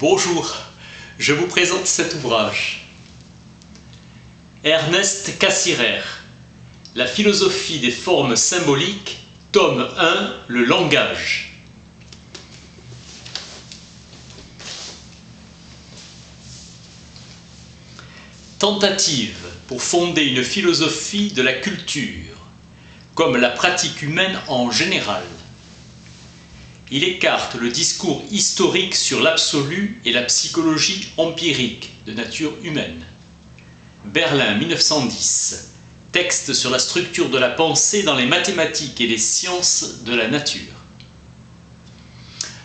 Bonjour, je vous présente cet ouvrage. Ernest Cassirer, La philosophie des formes symboliques, tome 1, le langage. Tentative pour fonder une philosophie de la culture, comme la pratique humaine en général. Il écarte le discours historique sur l'absolu et la psychologie empirique de nature humaine. Berlin 1910. Texte sur la structure de la pensée dans les mathématiques et les sciences de la nature.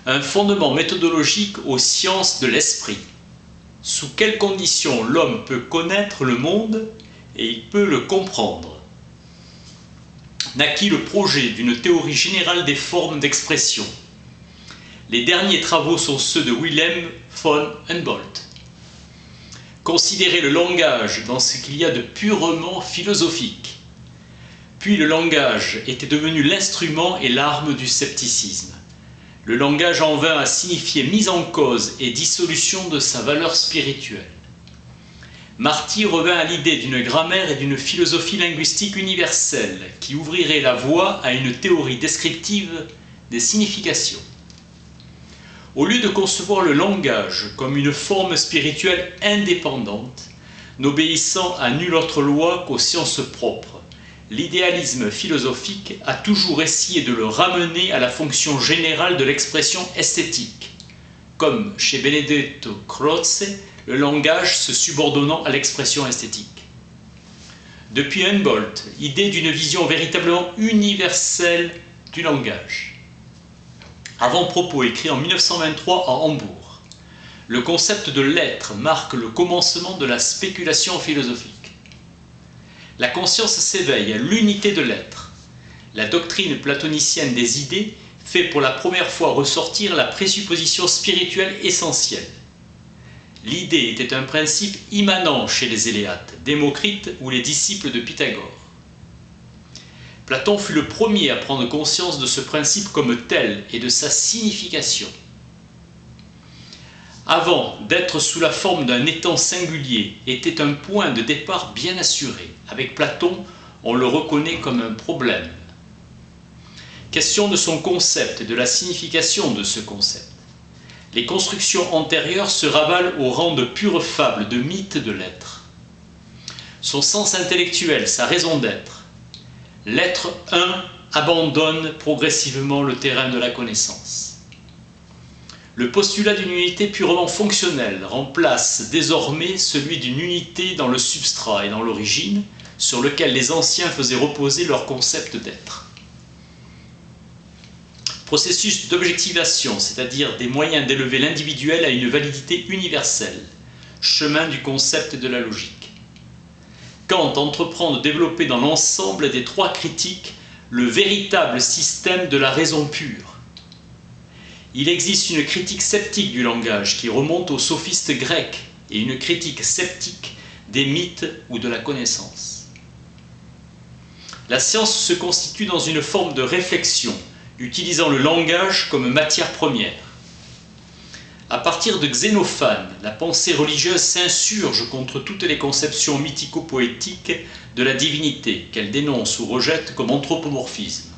Un fondement méthodologique aux sciences de l'esprit. Sous quelles conditions l'homme peut connaître le monde et il peut le comprendre. Naquit le projet d'une théorie générale des formes d'expression. Les derniers travaux sont ceux de Wilhelm von Humboldt. Considérer le langage dans ce qu'il y a de purement philosophique. Puis le langage était devenu l'instrument et l'arme du scepticisme. Le langage en vint à signifier mise en cause et dissolution de sa valeur spirituelle. Marty revint à l'idée d'une grammaire et d'une philosophie linguistique universelle qui ouvrirait la voie à une théorie descriptive des significations. Au lieu de concevoir le langage comme une forme spirituelle indépendante, n'obéissant à nulle autre loi qu'aux sciences propres, l'idéalisme philosophique a toujours essayé de le ramener à la fonction générale de l'expression esthétique, comme chez Benedetto Croce, le langage se subordonnant à l'expression esthétique. Depuis Humboldt, idée d'une vision véritablement universelle du langage. Avant-propos écrit en 1923 à Hambourg. Le concept de l'être marque le commencement de la spéculation philosophique. La conscience s'éveille à l'unité de l'être. La doctrine platonicienne des idées fait pour la première fois ressortir la présupposition spirituelle essentielle. L'idée était un principe immanent chez les Éléates, Démocrite ou les disciples de Pythagore. Platon fut le premier à prendre conscience de ce principe comme tel et de sa signification. Avant d'être sous la forme d'un étant singulier, était un point de départ bien assuré. Avec Platon, on le reconnaît comme un problème. Question de son concept et de la signification de ce concept. Les constructions antérieures se ravalent au rang de pure fable, de mythe de l'être. Son sens intellectuel, sa raison d'être. L'être un abandonne progressivement le terrain de la connaissance. Le postulat d'une unité purement fonctionnelle remplace désormais celui d'une unité dans le substrat et dans l'origine, sur lequel les anciens faisaient reposer leur concept d'être. Processus d'objectivation, c'est-à-dire des moyens d'élever l'individuel à une validité universelle, chemin du concept de la logique. Kant entreprend de développer dans l'ensemble des trois critiques le véritable système de la raison pure. Il existe une critique sceptique du langage qui remonte aux sophistes grecs et une critique sceptique des mythes ou de la connaissance. La science se constitue dans une forme de réflexion, utilisant le langage comme matière première. À partir de Xénophane, la pensée religieuse s'insurge contre toutes les conceptions mythico-poétiques de la divinité qu'elle dénonce ou rejette comme anthropomorphisme.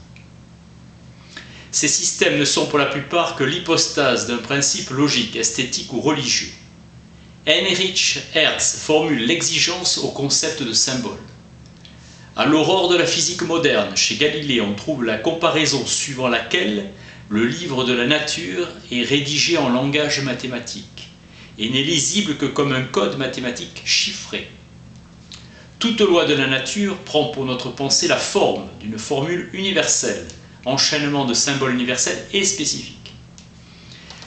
Ces systèmes ne sont pour la plupart que l'hypostase d'un principe logique, esthétique ou religieux. Heinrich Hertz formule l'exigence au concept de symbole. À l'aurore de la physique moderne, chez Galilée, on trouve la comparaison suivant laquelle le livre de la nature est rédigé en langage mathématique et n'est lisible que comme un code mathématique chiffré. Toute loi de la nature prend pour notre pensée la forme d'une formule universelle, enchaînement de symboles universels et spécifiques.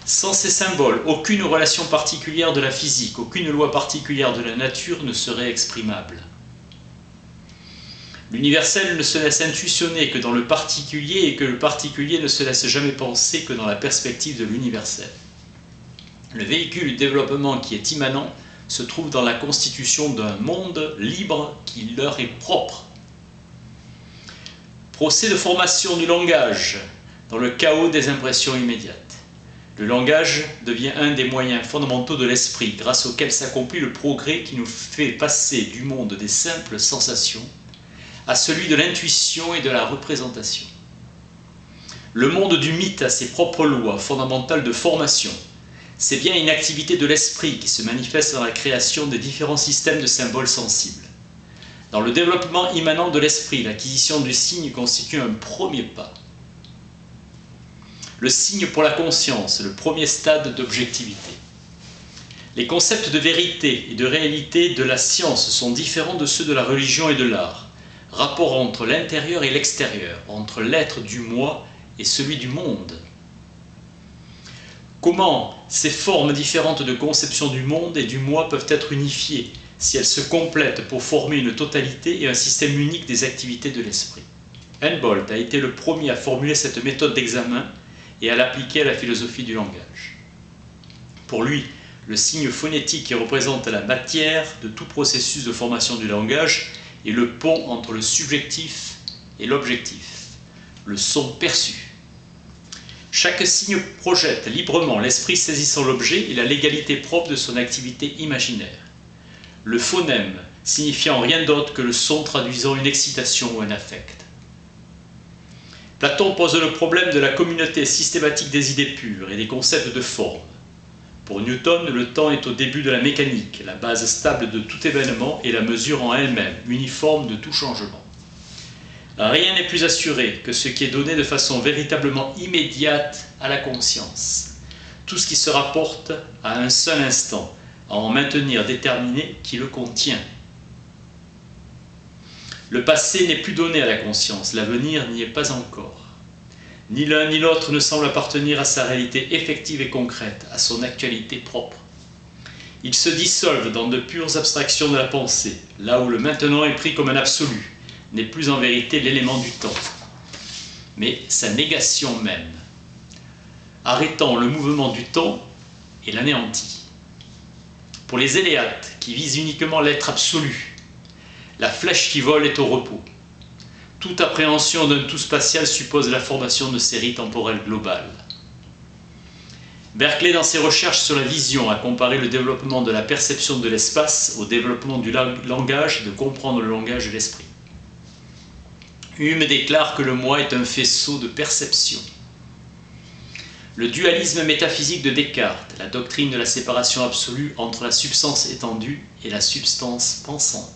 Sans ces symboles, aucune relation particulière de la physique, aucune loi particulière de la nature ne serait exprimable. L'universel ne se laisse intuitionner que dans le particulier et que le particulier ne se laisse jamais penser que dans la perspective de l'universel. Le véhicule du développement qui est immanent se trouve dans la constitution d'un monde libre qui leur est propre. Procès de formation du langage dans le chaos des impressions immédiates. Le langage devient un des moyens fondamentaux de l'esprit, grâce auquel s'accomplit le progrès qui nous fait passer du monde des simples sensations à celui de l'intuition et de la représentation. Le monde du mythe a ses propres lois fondamentales de formation. C'est bien une activité de l'esprit qui se manifeste dans la création des différents systèmes de symboles sensibles. Dans le développement immanent de l'esprit, l'acquisition du signe constitue un premier pas. Le signe pour la conscience, le premier stade d'objectivité. Les concepts de vérité et de réalité de la science sont différents de ceux de la religion et de l'art. Rapport entre l'intérieur et l'extérieur, entre l'être du moi et celui du monde. Comment ces formes différentes de conception du monde et du moi peuvent être unifiées si elles se complètent pour former une totalité et un système unique des activités de l'esprit? Humboldt a été le premier à formuler cette méthode d'examen et à l'appliquer à la philosophie du langage. Pour lui, le signe phonétique qui représente la matière de tout processus de formation du langage est le pont entre le subjectif et l'objectif, le son perçu. Chaque signe projette librement l'esprit saisissant l'objet et la légalité propre de son activité imaginaire. Le phonème signifiant rien d'autre que le son traduisant une excitation ou un affect. Platon pose le problème de la communauté systématique des idées pures et des concepts de forme. Pour Newton, le temps est au début de la mécanique, la base stable de tout événement et la mesure en elle-même, uniforme de tout changement. Rien n'est plus assuré que ce qui est donné de façon véritablement immédiate à la conscience. Tout ce qui se rapporte à un seul instant, à en maintenir déterminé qui le contient. Le passé n'est plus donné à la conscience, l'avenir n'y est pas encore. Ni l'un ni l'autre ne semble appartenir à sa réalité effective et concrète, à son actualité propre. Ils se dissolvent dans de pures abstractions de la pensée, là où le maintenant est pris comme un absolu, n'est plus en vérité l'élément du temps, mais sa négation même, arrêtant le mouvement du temps et l'anéantit. Pour les éléates, qui visent uniquement l'être absolu, la flèche qui vole est au repos. Toute appréhension d'un tout spatial suppose la formation de séries temporelles globales. Berkeley, dans ses recherches sur la vision, a comparé le développement de la perception de l'espace au développement du langage et de comprendre le langage de l'esprit. Hume déclare que le moi est un faisceau de perception. Le dualisme métaphysique de Descartes, la doctrine de la séparation absolue entre la substance étendue et la substance pensante.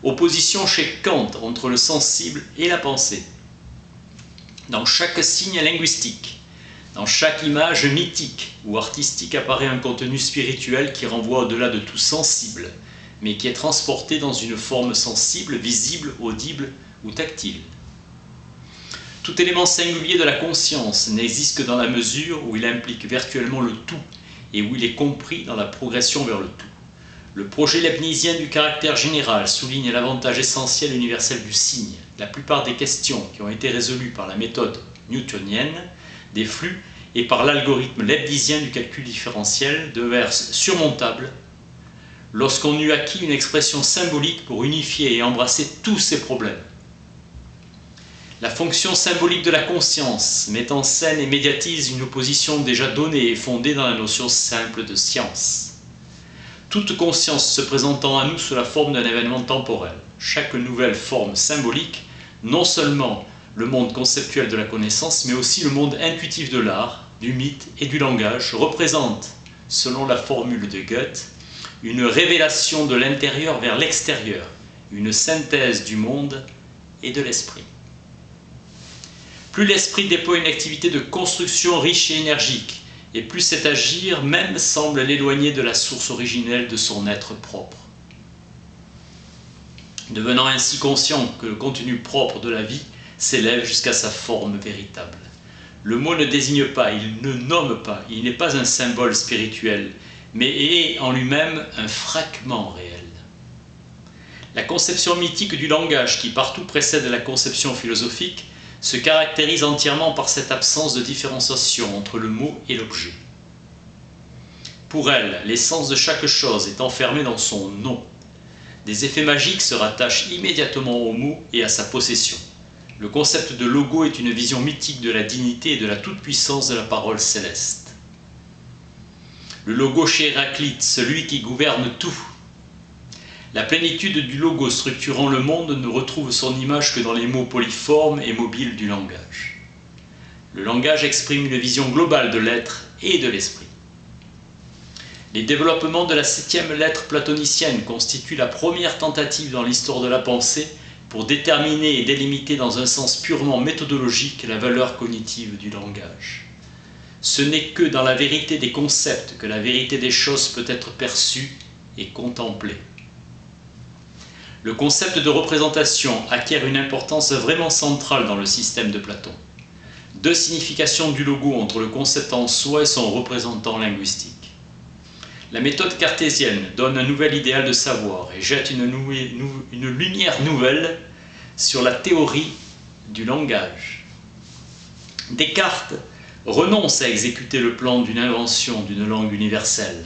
Opposition chez Kant entre le sensible et la pensée. Dans chaque signe linguistique, dans chaque image mythique ou artistique apparaît un contenu spirituel qui renvoie au-delà de tout sensible, mais qui est transporté dans une forme sensible, visible, audible ou tactile. Tout élément singulier de la conscience n'existe que dans la mesure où il implique virtuellement le tout et où il est compris dans la progression vers le tout. Le projet leibnizien du caractère général souligne l'avantage essentiel et universel du signe. La plupart des questions qui ont été résolues par la méthode newtonienne des flux et par l'algorithme leibnizien du calcul différentiel devinrent surmontables lorsqu'on eut acquis une expression symbolique pour unifier et embrasser tous ces problèmes. La fonction symbolique de la conscience met en scène et médiatise une opposition déjà donnée et fondée dans la notion simple de science. Toute conscience se présentant à nous sous la forme d'un événement temporel, chaque nouvelle forme symbolique, non seulement le monde conceptuel de la connaissance, mais aussi le monde intuitif de l'art, du mythe et du langage, représente, selon la formule de Goethe, une révélation de l'intérieur vers l'extérieur, une synthèse du monde et de l'esprit. Plus l'esprit déploie une activité de construction riche et énergique, et plus cet agir même semble l'éloigner de la source originelle de son être propre. Devenant ainsi conscient que le contenu propre de la vie s'élève jusqu'à sa forme véritable. Le mot ne désigne pas, il ne nomme pas, il n'est pas un symbole spirituel, mais est en lui-même un fragment réel. La conception mythique du langage, qui partout précède la conception philosophique, se caractérise entièrement par cette absence de différenciation entre le mot et l'objet. Pour elle, l'essence de chaque chose est enfermée dans son nom. Des effets magiques se rattachent immédiatement au mot et à sa possession. Le concept de logo est une vision mythique de la dignité et de la toute-puissance de la parole céleste. le logos chez Héraclite, celui qui gouverne tout. La plénitude du logo structurant le monde ne retrouve son image que dans les mots polyformes et mobiles du langage. Le langage exprime une vision globale de l'être et de l'esprit. Les développements de la 7e lettre platonicienne constituent la première tentative dans l'histoire de la pensée pour déterminer et délimiter dans un sens purement méthodologique la valeur cognitive du langage. Ce n'est que dans la vérité des concepts que la vérité des choses peut être perçue et contemplée. Le concept de représentation acquiert une importance vraiment centrale dans le système de Platon. Deux significations du logo entre le concept en soi et son représentant linguistique. La méthode cartésienne donne un nouvel idéal de savoir et jette une lumière nouvelle sur la théorie du langage. Descartes renonce à exécuter le plan d'une invention d'une langue universelle,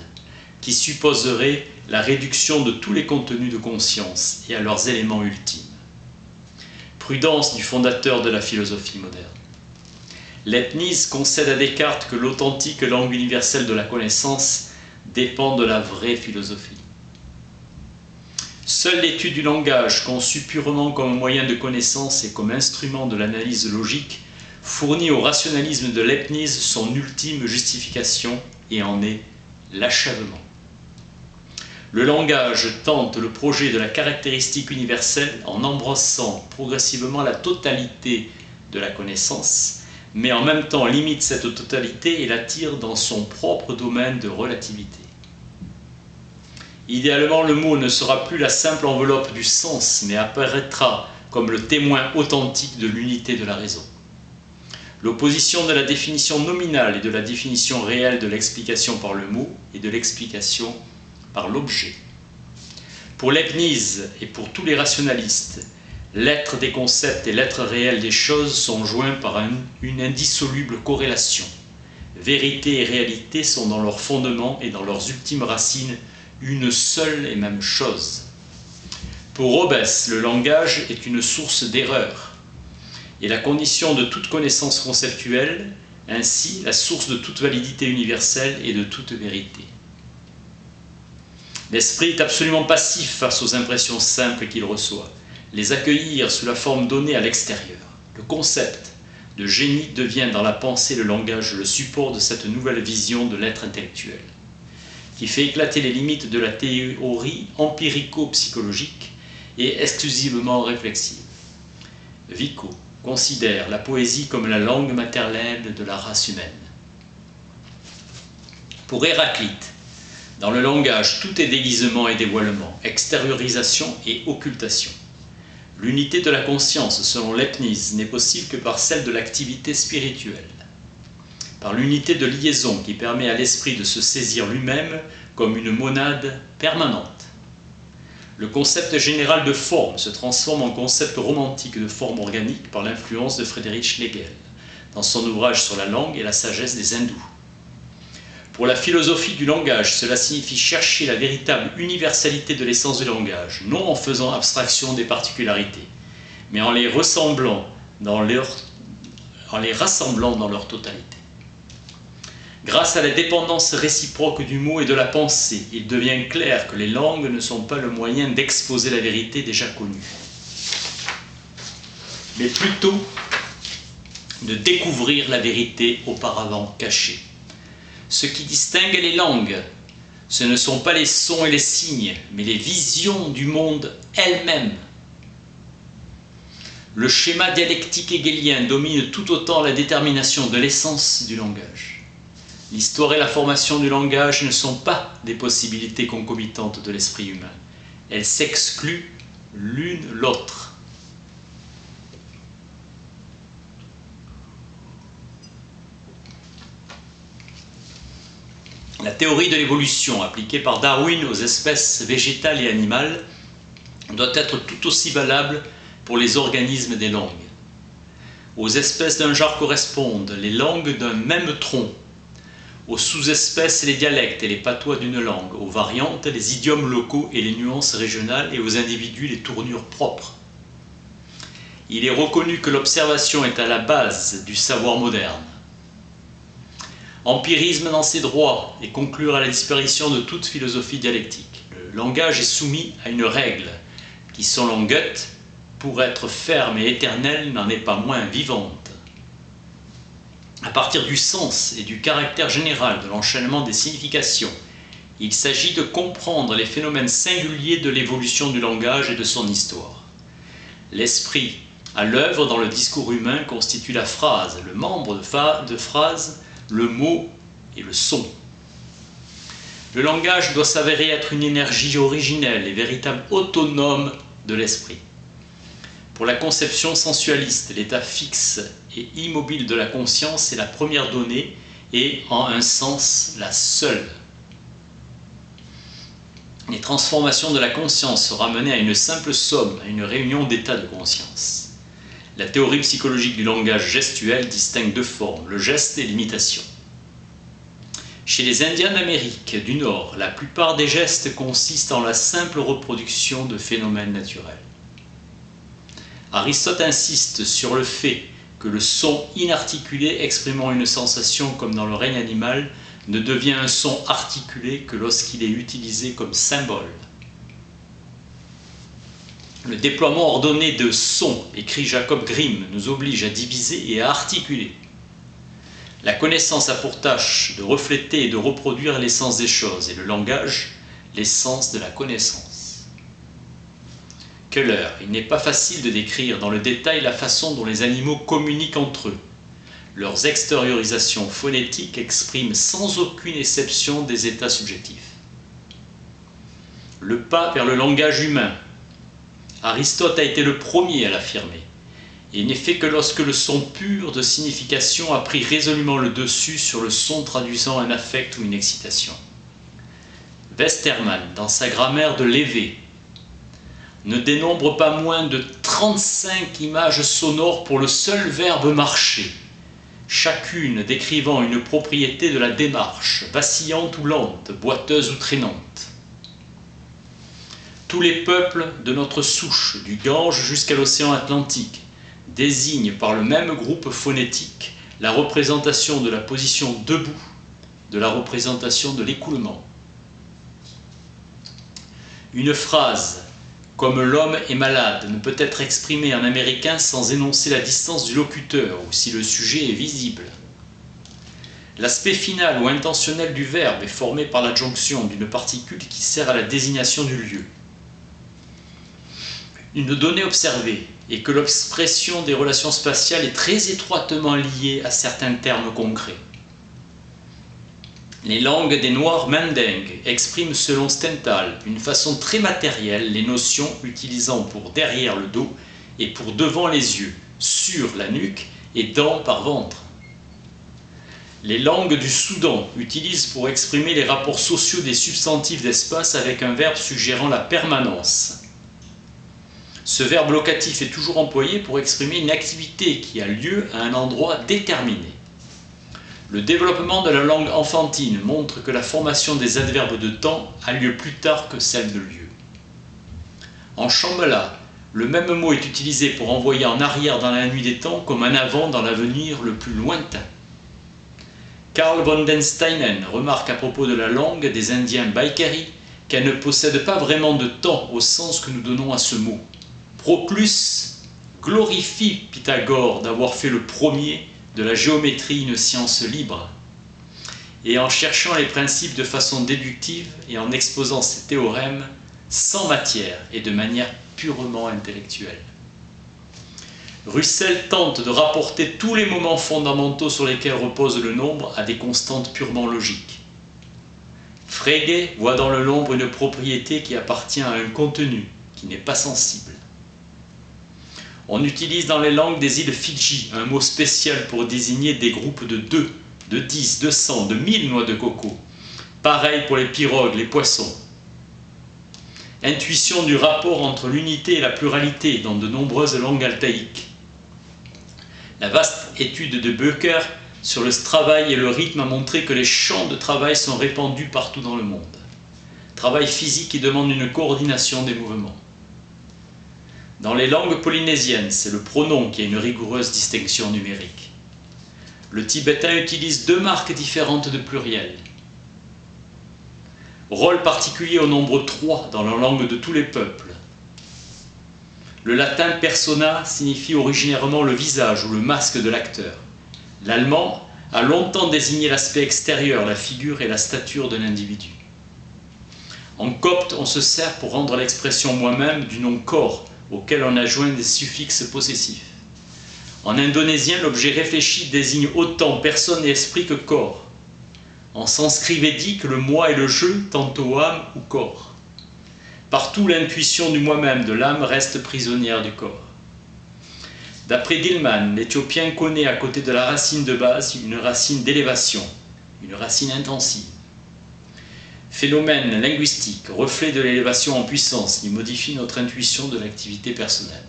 qui supposerait la réduction de tous les contenus de conscience et à leurs éléments ultimes. Prudence du fondateur de la philosophie moderne. Leibniz concède à Descartes que l'authentique langue universelle de la connaissance dépend de la vraie philosophie. Seule l'étude du langage, conçue purement comme moyen de connaissance et comme instrument de l'analyse logique, fournit au rationalisme de Leibniz son ultime justification et en est l'achèvement. Le langage tente le projet de la caractéristique universelle en embrassant progressivement la totalité de la connaissance, mais en même temps limite cette totalité et l'attire dans son propre domaine de relativité. Idéalement, le mot ne sera plus la simple enveloppe du sens, mais apparaîtra comme le témoin authentique de l'unité de la raison. L'opposition de la définition nominale et de la définition réelle de l'explication par le mot et de l'explication par l'objet. Pour Leibniz et pour tous les rationalistes, l'être des concepts et l'être réel des choses sont joints par une indissoluble corrélation. Vérité et réalité sont dans leur fondement et dans leurs ultimes racines une seule et même chose. Pour Hobbes, le langage est une source d'erreur et la condition de toute connaissance conceptuelle, ainsi la source de toute validité universelle et de toute vérité. L'esprit est absolument passif face aux impressions simples qu'il reçoit, les accueillir sous la forme donnée à l'extérieur. Le concept de génie devient dans la pensée le langage le support de cette nouvelle vision de l'être intellectuel, qui fait éclater les limites de la théorie empirico-psychologique et exclusivement réflexive. Vico considère la poésie comme la langue maternelle de la race humaine. Pour Héraclite, dans le langage, tout est déguisement et dévoilement, extériorisation et occultation. L'unité de la conscience, selon Leibniz, n'est possible que par celle de l'activité spirituelle, par l'unité de liaison qui permet à l'esprit de se saisir lui-même comme une monade permanente. Le concept général de forme se transforme en concept romantique de forme organique par l'influence de Friedrich Schlegel, dans son ouvrage sur la langue et la sagesse des hindous. Pour la philosophie du langage, cela signifie chercher la véritable universalité de l'essence du langage, non en faisant abstraction des particularités, mais en les rassemblant dans leur totalité. Grâce à la dépendance réciproque du mot et de la pensée, il devient clair que les langues ne sont pas le moyen d'exposer la vérité déjà connue, mais plutôt de découvrir la vérité auparavant cachée. Ce qui distingue les langues, ce ne sont pas les sons et les signes, mais les visions du monde elles-mêmes. Le schéma dialectique hegelien domine tout autant la détermination de l'essence du langage. L'histoire et la formation du langage ne sont pas des possibilités concomitantes de l'esprit humain. Elles s'excluent l'une l'autre. La théorie de l'évolution appliquée par Darwin aux espèces végétales et animales doit être tout aussi valable pour les organismes des langues. Aux espèces d'un genre correspondent les langues d'un même tronc, aux sous-espèces les dialectes et les patois d'une langue, aux variantes les idiomes locaux et les nuances régionales et aux individus les tournures propres. Il est reconnu que l'observation est à la base du savoir moderne. Empirisme dans ses droits et conclure à la disparition de toute philosophie dialectique. Le langage est soumis à une règle qui, selon Goethe, pour être ferme et éternelle, n'en est pas moins vivante. À partir du sens et du caractère général de l'enchaînement des significations, il s'agit de comprendre les phénomènes singuliers de l'évolution du langage et de son histoire. L'esprit à l'œuvre dans le discours humain constitue la phrase, le membre de phrase, le mot et le son. Le langage doit s'avérer être une énergie originelle et véritable autonome de l'esprit. Pour la conception sensualiste, l'état fixe et immobile de la conscience est la première donnée et, en un sens, la seule. Les transformations de la conscience sont ramenées à une simple somme, à une réunion d'états de conscience. La théorie psychologique du langage gestuel distingue deux formes, le geste et l'imitation. Chez les Indiens d'Amérique du Nord, la plupart des gestes consistent en la simple reproduction de phénomènes naturels. Aristote insiste sur le fait que le son inarticulé exprimant une sensation comme dans le règne animal ne devient un son articulé que lorsqu'il est utilisé comme symbole. Le déploiement ordonné de sons, écrit Jacob Grimm, nous oblige à diviser et à articuler. La connaissance a pour tâche de refléter et de reproduire l'essence des choses, et le langage, l'essence de la connaissance. Keller, il n'est pas facile de décrire dans le détail la façon dont les animaux communiquent entre eux. Leurs extériorisations phonétiques expriment sans aucune exception des états subjectifs. Le pas vers le langage humain. Aristote a été le premier à l'affirmer. Il n'est fait que lorsque le son pur de signification a pris résolument le dessus sur le son traduisant un affect ou une excitation. Westermann, dans sa grammaire de Lévé, ne dénombre pas moins de 35 images sonores pour le seul verbe marcher, chacune décrivant une propriété de la démarche, vacillante ou lente, boiteuse ou traînante. Tous les peuples de notre souche, du Gange jusqu'à l'océan Atlantique, désignent par le même groupe phonétique la représentation de la position debout, de la représentation de l'écoulement. Une phrase comme « l'homme est malade » ne peut être exprimée en américain sans énoncer la distance du locuteur ou si le sujet est visible. L'aspect final ou intentionnel du verbe est formé par l'adjonction d'une particule qui sert à la désignation du lieu. Une donnée observée est que l'expression des relations spatiales est très étroitement liée à certains termes concrets. Les langues des Noirs mandingues expriment selon Stenthal d'une façon très matérielle les notions utilisant pour derrière le dos et pour devant les yeux, sur la nuque et dans par ventre. Les langues du Soudan utilisent pour exprimer les rapports sociaux des substantifs d'espace avec un verbe suggérant la permanence. Ce verbe locatif est toujours employé pour exprimer une activité qui a lieu à un endroit déterminé. Le développement de la langue enfantine montre que la formation des adverbes de temps a lieu plus tard que celle de lieu. En Shambhala, le même mot est utilisé pour envoyer en arrière dans la nuit des temps comme en avant dans l'avenir le plus lointain. Carl von den Steinen remarque à propos de la langue des Indiens Baikari qu'elle ne possède pas vraiment de temps au sens que nous donnons à ce mot. Proclus glorifie Pythagore d'avoir fait le premier de la géométrie une science libre. Et en cherchant les principes de façon déductive et en exposant ses théorèmes sans matière et de manière purement intellectuelle. Russell tente de rapporter tous les moments fondamentaux sur lesquels repose le nombre à des constantes purement logiques. Frege voit dans le nombre une propriété qui appartient à un contenu, qui n'est pas sensible. On utilise dans les langues des îles Fidji un mot spécial pour désigner des groupes de 2, de 10, de 100, de 1000 noix de coco. Pareil pour les pirogues, les poissons. Intuition du rapport entre l'unité et la pluralité dans de nombreuses langues altaïques. La vaste étude de Böcker sur le travail et le rythme a montré que les champs de travail sont répandus partout dans le monde. Travail physique qui demande une coordination des mouvements. Dans les langues polynésiennes, c'est le pronom qui a une rigoureuse distinction numérique. Le tibétain utilise 2 marques différentes de pluriel. Rôle particulier au nombre 3 dans la langue de tous les peuples. Le latin persona signifie originairement le visage ou le masque de l'acteur. L'allemand a longtemps désigné l'aspect extérieur, la figure et la stature de l'individu. En copte, on se sert pour rendre l'expression moi-même du nom corps, auquel on a joint des suffixes possessifs. En indonésien, l'objet réfléchi désigne autant personne et esprit que corps. En sanskrit védique, le moi et le je, tantôt âme ou corps. Partout, l'intuition du moi-même, de l'âme, reste prisonnière du corps. D'après Dillman, l'Éthiopien connaît à côté de la racine de base une racine d'élévation, une racine intensive. Phénomène linguistique, reflet de l'élévation en puissance, il modifie notre intuition de l'activité personnelle.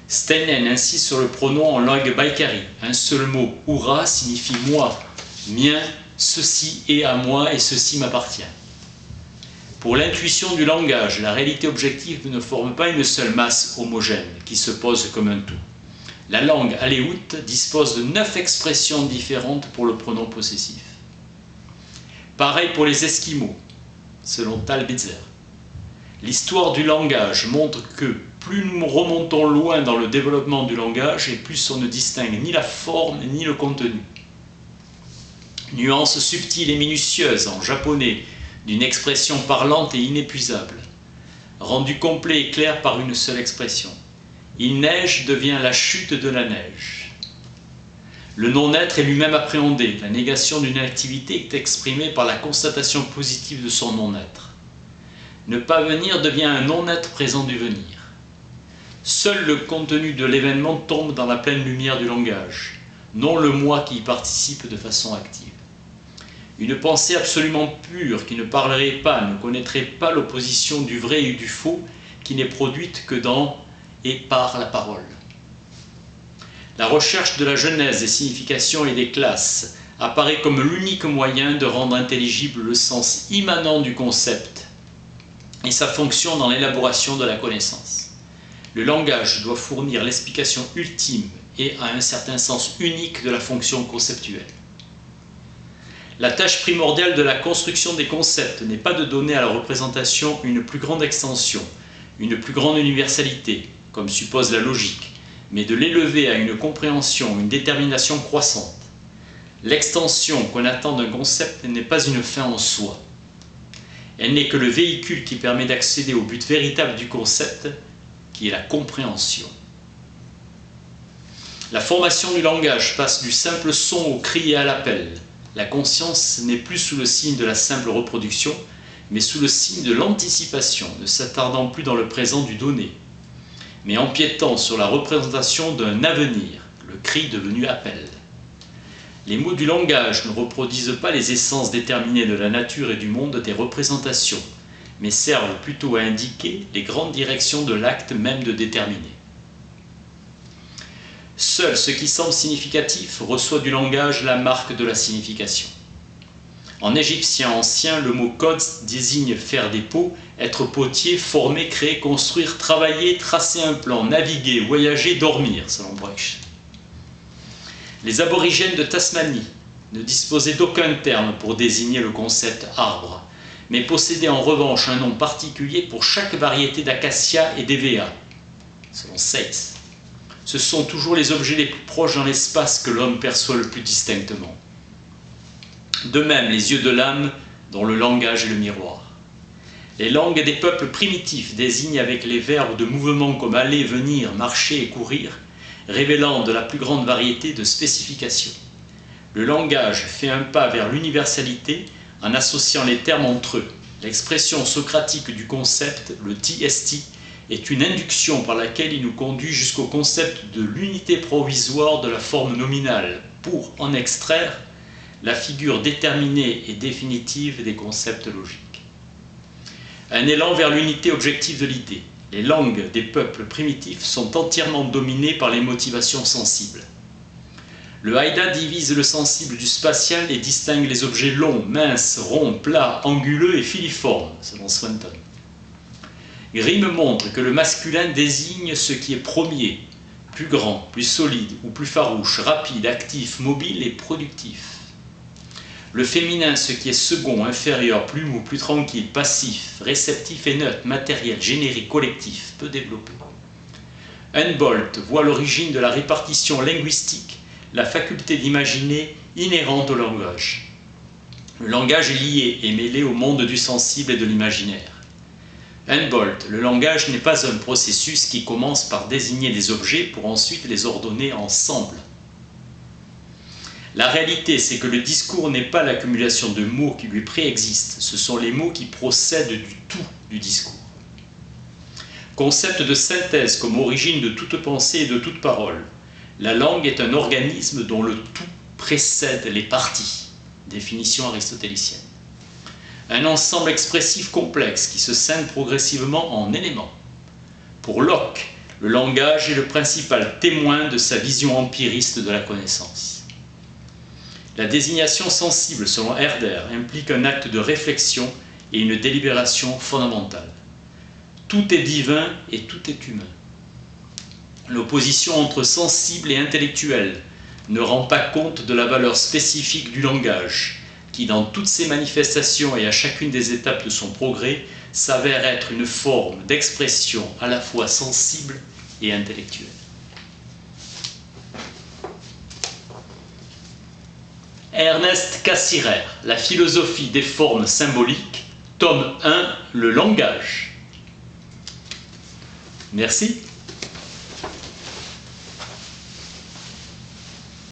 Steinen insiste sur le pronom en langue baïkari. Un seul mot, ura, signifie moi, mien, ceci est à moi et ceci m'appartient. Pour l'intuition du langage, la réalité objective ne forme pas une seule masse homogène qui se pose comme un tout. La langue aléoute dispose de 9 expressions différentes pour le pronom possessif. Pareil pour les Esquimaux, selon Talbitzer. L'histoire du langage montre que plus nous remontons loin dans le développement du langage et plus on ne distingue ni la forme ni le contenu. Nuance subtile et minutieuse en japonais d'une expression parlante et inépuisable, rendu complet et clair par une seule expression. Il neige devient la chute de la neige. Le non-être est lui-même appréhendé. La négation d'une activité est exprimée par la constatation positive de son non-être. Ne pas venir devient un non-être présent du venir. Seul le contenu de l'événement tombe dans la pleine lumière du langage, non le moi qui y participe de façon active. Une pensée absolument pure qui ne parlerait pas, ne connaîtrait pas l'opposition du vrai et du faux, qui n'est produite que dans et par la parole. La recherche de la genèse des significations et des classes apparaît comme l'unique moyen de rendre intelligible le sens immanent du concept et sa fonction dans l'élaboration de la connaissance. Le langage doit fournir l'explication ultime et à un certain sens unique de la fonction conceptuelle. La tâche primordiale de la construction des concepts n'est pas de donner à la représentation une plus grande extension, une plus grande universalité, comme suppose la logique, mais de l'élever à une compréhension, une détermination croissante. L'extension qu'on attend d'un concept n'est pas une fin en soi. Elle n'est que le véhicule qui permet d'accéder au but véritable du concept, qui est la compréhension. La formation du langage passe du simple son au cri et à l'appel. La conscience n'est plus sous le signe de la simple reproduction, mais sous le signe de l'anticipation, ne s'attardant plus dans le présent du donné, mais empiétant sur la représentation d'un avenir, le cri devenu appel. Les mots du langage ne reproduisent pas les essences déterminées de la nature et du monde des représentations, mais servent plutôt à indiquer les grandes directions de l'acte même de déterminer. Seul ce qui semble significatif reçoit du langage la marque de la signification. En égyptien ancien, le mot code désigne faire des pots, être potier, former, créer, construire, travailler, tracer un plan, naviguer, voyager, dormir, selon Brecht. Les aborigènes de Tasmanie ne disposaient d'aucun terme pour désigner le concept arbre, mais possédaient en revanche un nom particulier pour chaque variété d'acacia et d'hévéa, selon Seitz. Ce sont toujours les objets les plus proches dans l'espace que l'homme perçoit le plus distinctement. De même, les yeux de l'âme, dont le langage est le miroir. Les langues des peuples primitifs désignent avec les verbes de mouvement comme aller, venir, marcher et courir, révélant de la plus grande variété de spécifications. Le langage fait un pas vers l'universalité en associant les termes entre eux. L'expression socratique du concept, le ti-esti, est une induction par laquelle il nous conduit jusqu'au concept de l'unité provisoire de la forme nominale, pour en extraire la figure déterminée et définitive des concepts logiques. Un élan vers l'unité objective de l'idée. Les langues des peuples primitifs sont entièrement dominées par les motivations sensibles. Le haïda divise le sensible du spatial et distingue les objets longs, minces, ronds, plats, anguleux et filiformes, selon Swanton. Grimm montre que le masculin désigne ce qui est premier, plus grand, plus solide ou plus farouche, rapide, actif, mobile et productif. Le féminin, ce qui est second, inférieur, plus mou, plus tranquille, passif, réceptif et neutre, matériel, générique, collectif, peu développé. Humboldt voit l'origine de la répartition linguistique, la faculté d'imaginer inhérente au langage. Le langage est lié et mêlé au monde du sensible et de l'imaginaire. Humboldt, le langage n'est pas un processus qui commence par désigner des objets pour ensuite les ordonner ensemble. La réalité, c'est que le discours n'est pas l'accumulation de mots qui lui préexistent, ce sont les mots qui procèdent du tout du discours. Concept de synthèse comme origine de toute pensée et de toute parole. La langue est un organisme dont le tout précède les parties. Définition aristotélicienne. Un ensemble expressif complexe qui se scinde progressivement en éléments. Pour Locke, le langage est le principal témoin de sa vision empiriste de la connaissance. La désignation sensible, selon Herder, implique un acte de réflexion et une délibération fondamentale. Tout est divin et tout est humain. L'opposition entre sensible et intellectuel ne rend pas compte de la valeur spécifique du langage, qui dans toutes ses manifestations et à chacune des étapes de son progrès, s'avère être une forme d'expression à la fois sensible et intellectuelle. Ernest Cassirer, La philosophie des formes symboliques, tome 1, Le langage. Merci.